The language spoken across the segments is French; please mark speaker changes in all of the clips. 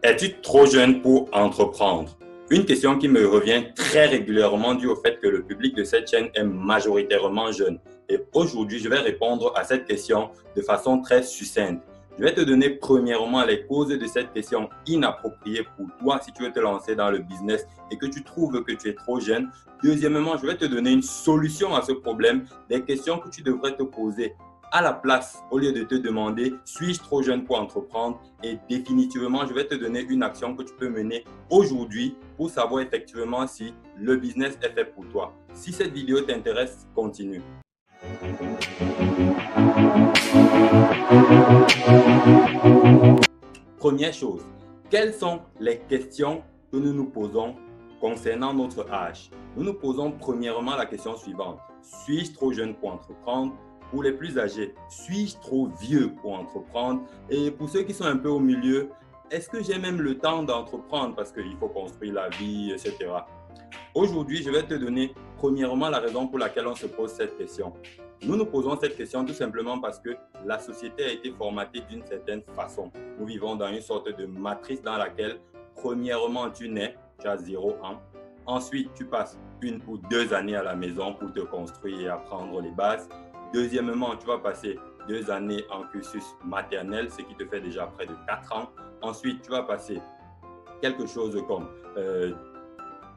Speaker 1: Es-tu trop jeune pour entreprendre? Une question qui me revient très régulièrement due au fait que le public de cette chaîne est majoritairement jeune. Et aujourd'hui, je vais répondre à cette question de façon très succincte. Je vais te donner premièrement les causes de cette question inappropriée pour toi si tu veux te lancer dans le business et que tu trouves que tu es trop jeune. Deuxièmement, je vais te donner une solution à ce problème, des questions que tu devrais te poser à la place, au lieu de te demander suis-je trop jeune pour entreprendre, et définitivement, je vais te donner une action que tu peux mener aujourd'hui pour savoir effectivement si le business est fait pour toi. Si cette vidéo t'intéresse, continue. Première chose, quelles sont les questions que nous nous posons concernant notre âge? Nous nous posons premièrement la question suivante. Suis-je trop jeune pour entreprendre? Pour les plus âgés, suis-je trop vieux pour entreprendre? Et pour ceux qui sont un peu au milieu, est-ce que j'ai même le temps d'entreprendre parce qu'il faut construire la vie, etc. Aujourd'hui, je vais te donner premièrement la raison pour laquelle on se pose cette question. Nous nous posons cette question tout simplement parce que la société a été formatée d'une certaine façon. Nous vivons dans une sorte de matrice dans laquelle, premièrement, tu nais, tu as 0 ans. Ensuite, tu passes 1 ou 2 années à la maison pour te construire et apprendre les bases. Deuxièmement, tu vas passer 2 années en cursus maternel, ce qui te fait déjà près de 4 ans. Ensuite, tu vas passer quelque chose comme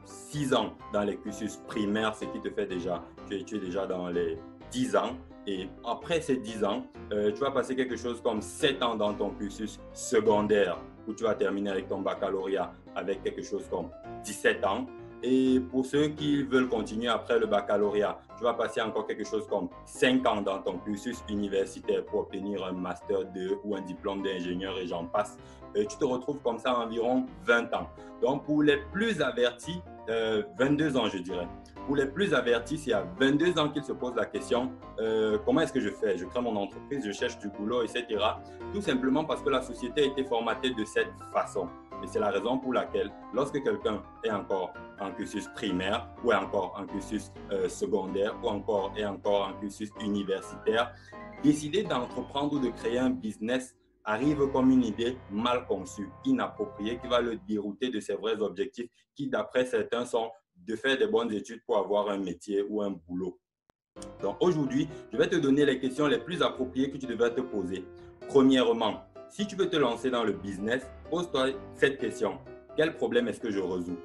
Speaker 1: 6 ans dans les cursus primaires, ce qui te fait déjà, tu es déjà dans les 10 ans. Et après ces 10 ans, tu vas passer quelque chose comme 7 ans dans ton cursus secondaire, où tu vas terminer avec ton baccalauréat avec quelque chose comme 17 ans. Et pour ceux qui veulent continuer après le baccalauréat, tu vas passer encore quelque chose comme 5 ans dans ton cursus universitaire pour obtenir un master 2 ou un diplôme d'ingénieur et j'en passe. Tu te retrouves comme ça environ 20 ans. Donc pour les plus avertis, 22 ans je dirais. Pour les plus avertis, c'est à 22 ans qu'ils se posent la question comment est-ce que je fais? Je crée mon entreprise, je cherche du boulot, etc. Tout simplement parce que la société a été formatée de cette façon. Et c'est la raison pour laquelle, lorsque quelqu'un est encore en cursus primaire, ou est encore en cursus secondaire, ou encore en cursus universitaire, décider d'entreprendre ou de créer un business arrive comme une idée mal conçue, inappropriée, qui va le dérouter de ses vrais objectifs, qui d'après certains sont de faire des bonnes études pour avoir un métier ou un boulot. Donc aujourd'hui, je vais te donner les questions les plus appropriées que tu devrais te poser. Premièrement, si tu veux te lancer dans le business, pose-toi cette question. Quel problème est-ce que je résous?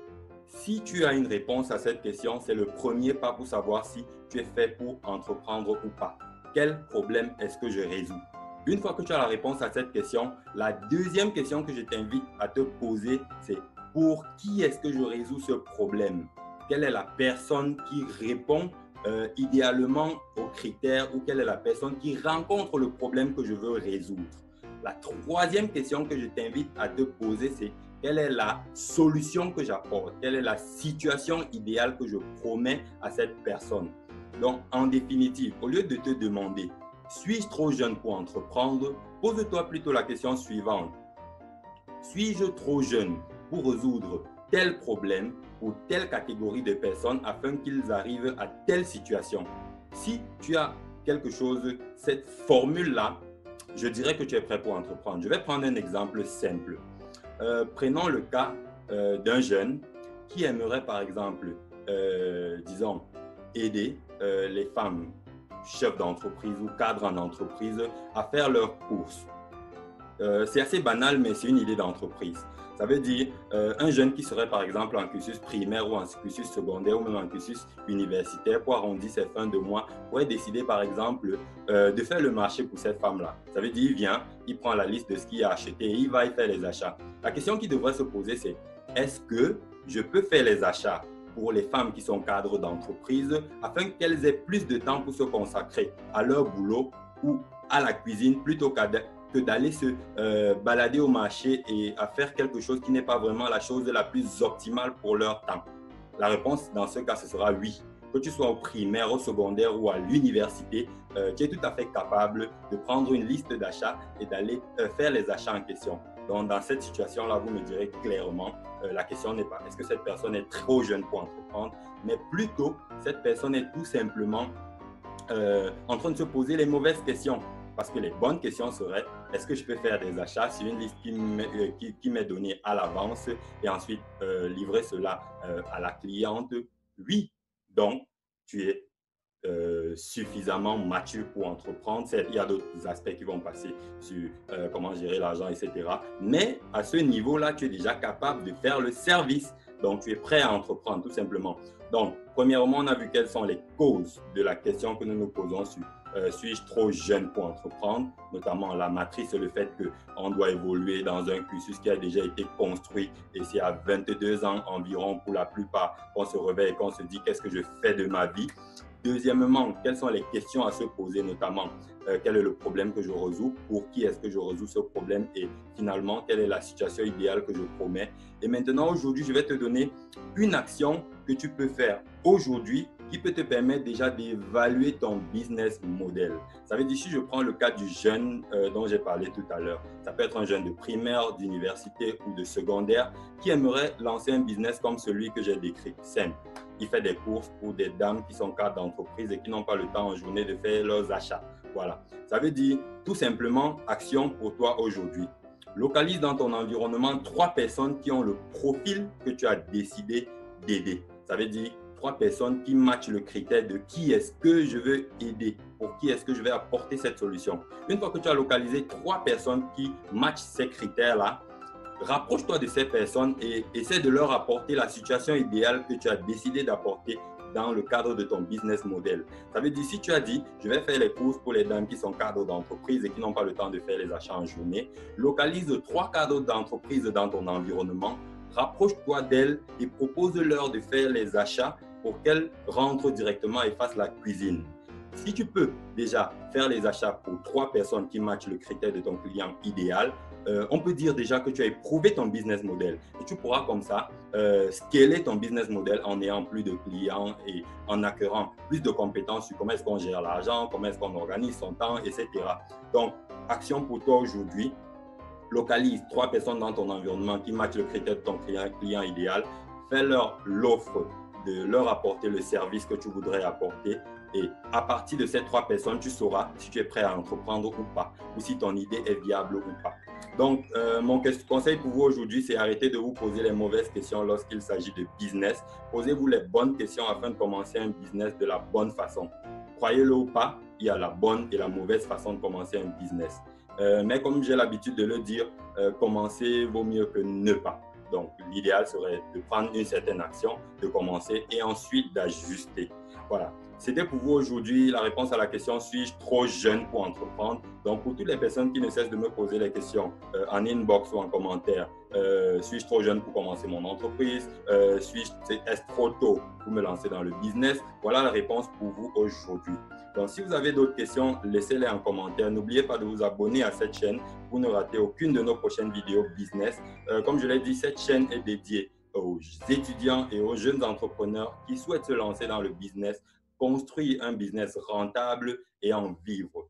Speaker 1: Si tu as une réponse à cette question, c'est le premier pas pour savoir si tu es fait pour entreprendre ou pas. Quel problème est-ce que je résous? Une fois que tu as la réponse à cette question, la deuxième question que je t'invite à te poser, c'est pour qui est-ce que je résous ce problème? Quelle est la personne qui répond idéalement aux critères ou quelle est la personne qui rencontre le problème que je veux résoudre? La troisième question que je t'invite à te poser, c'est quelle est la solution que j'apporte? Quelle est la situation idéale que je promets à cette personne? Donc, en définitive, au lieu de te demander suis-je trop jeune pour entreprendre, pose-toi plutôt la question suivante. Suis-je trop jeune pour résoudre tel problème pour telle catégorie de personnes afin qu'ils arrivent à telle situation? Si tu as quelque chose, cette formule-là, je dirais que tu es prêt pour entreprendre. Je vais prendre un exemple simple. Prenons le cas d'un jeune qui aimerait par exemple, disons, aider les femmes chefs d'entreprise ou cadres en entreprise à faire leurs courses. C'est assez banal, mais c'est une idée d'entreprise. Ça veut dire un jeune qui serait par exemple en cursus primaire ou en cursus secondaire ou même en cursus universitaire pour arrondir ses fins de mois, pourrait décider par exemple de faire le marché pour cette femme-là. Ça veut dire il vient, il prend la liste de ce qu'il a acheté et il va y faire les achats. La question qui devrait se poser c'est est-ce que je peux faire les achats pour les femmes qui sont cadres d'entreprise afin qu'elles aient plus de temps pour se consacrer à leur boulot ou à la cuisine plutôt que d'aller se balader au marché et à faire quelque chose qui n'est pas vraiment la chose la plus optimale pour leur temps? La réponse dans ce cas, ce sera oui. Que tu sois au primaire, au secondaire ou à l'université, tu es tout à fait capable de prendre une liste d'achats et d'aller faire les achats en question. Donc, dans cette situation-là, vous me direz clairement, la question n'est pas est-ce que cette personne est trop jeune pour entreprendre, mais plutôt cette personne est tout simplement en train de se poser les mauvaises questions. Parce que les bonnes questions seraient, est-ce que je peux faire des achats sur une liste qui m'est donnée à l'avance et ensuite livrer cela à la cliente? Oui. Donc, tu es suffisamment mature pour entreprendre. Il y a d'autres aspects qui vont passer sur comment gérer l'argent, etc. Mais à ce niveau-là, tu es déjà capable de faire le service. Donc, tu es prêt à entreprendre, tout simplement. Donc, premièrement, on a vu quelles sont les causes de la question que nous nous posons sur suis-je trop jeune pour entreprendre? Notamment la matrice, le fait qu'on doit évoluer dans un cursus qui a déjà été construit et c'est à 22 ans environ pour la plupart qu'on se réveille et qu'on se dit qu'est-ce que je fais de ma vie? Deuxièmement, quelles sont les questions à se poser, notamment quel est le problème que je résous, pour qui est-ce que je résous ce problème et finalement, quelle est la situation idéale que je promets. Et maintenant, aujourd'hui, je vais te donner une action que tu peux faire aujourd'hui qui peut te permettre déjà d'évaluer ton business model. Ça veut dire, si je prends le cas du jeune dont j'ai parlé tout à l'heure, ça peut être un jeune de primaire, d'université ou de secondaire qui aimerait lancer un business comme celui que j'ai décrit, simple. Il fait des courses pour des dames qui sont cadres d'entreprise et qui n'ont pas le temps en journée de faire leurs achats. Voilà. Ça veut dire tout simplement action pour toi aujourd'hui. Localise dans ton environnement 3 personnes qui ont le profil que tu as décidé d'aider. Ça veut dire 3 personnes qui matchent le critère de qui est-ce que je veux aider, pour qui est-ce que je vais apporter cette solution. Une fois que tu as localisé 3 personnes qui matchent ces critères-là, rapproche-toi de ces personnes et essaie de leur apporter la situation idéale que tu as décidé d'apporter dans le cadre de ton business model. Ça veut dire, si tu as dit, je vais faire les courses pour les dames qui sont cadres d'entreprise et qui n'ont pas le temps de faire les achats en journée, localise 3 cadres d'entreprise dans ton environnement, rapproche-toi d'elles et propose-leur de faire les achats pour qu'elles rentrent directement et fassent la cuisine. Si tu peux déjà faire les achats pour 3 personnes qui matchent le critère de ton client idéal, on peut dire déjà que tu as éprouvé ton business model et tu pourras comme ça scaler ton business model en ayant plus de clients et en acquérant plus de compétences sur comment est-ce qu'on gère l'argent, comment est-ce qu'on organise son temps, etc. Donc, action pour toi aujourd'hui, localise 3 personnes dans ton environnement qui matchent le critère de ton client idéal, fais-leur l'offre de leur apporter le service que tu voudrais apporter. Et à partir de ces 3 personnes, tu sauras si tu es prêt à entreprendre ou pas, ou si ton idée est viable ou pas. Donc, mon conseil pour vous aujourd'hui, c'est arrêter de vous poser les mauvaises questions lorsqu'il s'agit de business. Posez-vous les bonnes questions afin de commencer un business de la bonne façon. Croyez-le ou pas, il y a la bonne et la mauvaise façon de commencer un business. Mais comme j'ai l'habitude de le dire, commencer vaut mieux que ne pas. Donc, l'idéal serait de prendre une certaine action, de commencer et ensuite d'ajuster. Voilà. C'était pour vous aujourd'hui la réponse à la question « Suis-je trop jeune pour entreprendre ?» Donc, pour toutes les personnes qui ne cessent de me poser les questions en inbox ou en commentaire, suis-je trop jeune pour commencer mon entreprise? Est-ce trop tôt pour me lancer dans le business? Voilà la réponse pour vous aujourd'hui. Donc, si vous avez d'autres questions, laissez-les en commentaire. N'oubliez pas de vous abonner à cette chaîne pour ne rater aucune de nos prochaines vidéos business. Comme je l'ai dit, cette chaîne est dédiée aux étudiants et aux jeunes entrepreneurs qui souhaitent se lancer dans le business, construire un business rentable et en vivre.